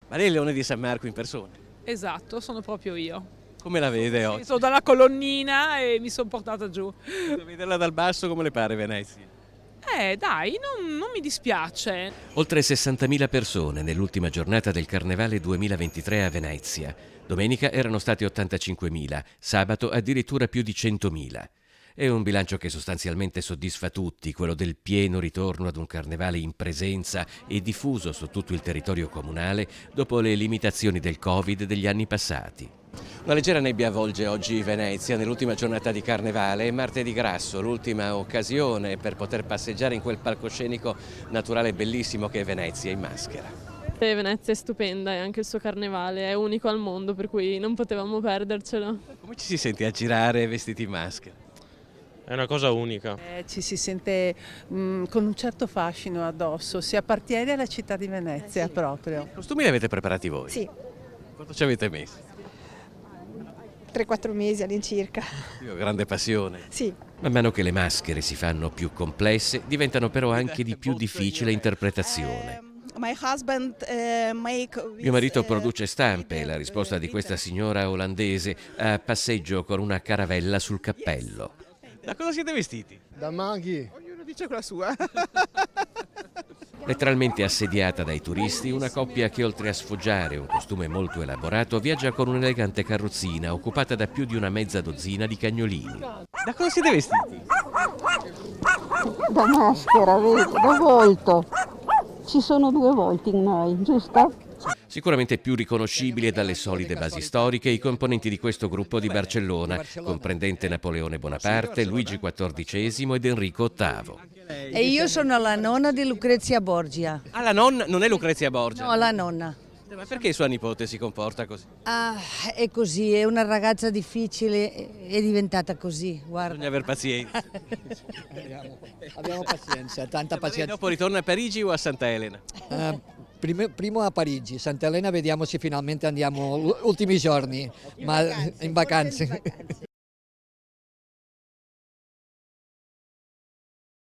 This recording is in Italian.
Ma lei è il Leone di San Marco in persona? Esatto, sono proprio io. Come la vede oggi? Sono dalla colonnina e mi sono portata giù. A vederla dal basso come le pare Venezia? Dai, non mi dispiace. Oltre 60.000 persone nell'ultima giornata del Carnevale 2023 a Venezia. Domenica erano stati 85.000, sabato addirittura più di 100.000. È un bilancio che sostanzialmente soddisfa tutti, quello del pieno ritorno ad un carnevale in presenza e diffuso su tutto il territorio comunale dopo le limitazioni del Covid degli anni passati. Una leggera nebbia avvolge oggi Venezia nell'ultima giornata di Carnevale. È martedì grasso, l'ultima occasione per poter passeggiare in quel palcoscenico naturale bellissimo che è Venezia in maschera. Venezia è stupenda e anche il suo carnevale è unico al mondo, per cui non potevamo perdercelo. Come ci si sente a girare vestiti in maschera? È una cosa unica. Ci si sente con un certo fascino addosso, si appartiene alla città di Venezia proprio. I costumi li avete preparati voi? Sì, Quanto ci avete messo? 3-4 mesi all'incirca. Io ho grande passione. Sì. Man mano che le maschere si fanno più complesse, diventano però anche di più difficile interpretazione. Mio marito produce stampe e la risposta di questa signora olandese a passeggio con una caravella sul cappello. Da cosa siete vestiti? Da maghi. Ognuno dice quella sua. Letteralmente assediata dai turisti, una coppia che oltre a sfoggiare un costume molto elaborato viaggia con un'elegante carrozzina occupata da più di una mezza dozzina di cagnolini. Da cosa siete vestiti? Da maschera, vedi, da volto. Ci sono 2 volti in noi, giusto? Sicuramente più riconoscibili dalle solide basi storiche i componenti di questo gruppo di Barcellona, comprendente Napoleone Bonaparte, Luigi XIV ed Enrico VIII. E io sono la nonna di Lucrezia Borgia. Ah, la nonna non è Lucrezia Borgia? No, la nonna. Ma perché sua nipote si comporta così? Ah, è così, è una ragazza difficile, è diventata così, guarda. Bisogna aver pazienza. Abbiamo pazienza, tanta pazienza. Dopo ritorna a Parigi o a Santa Elena? Primo a Parigi, Santa Elena vediamo se finalmente andiamo ultimi giorni, ma in vacanze.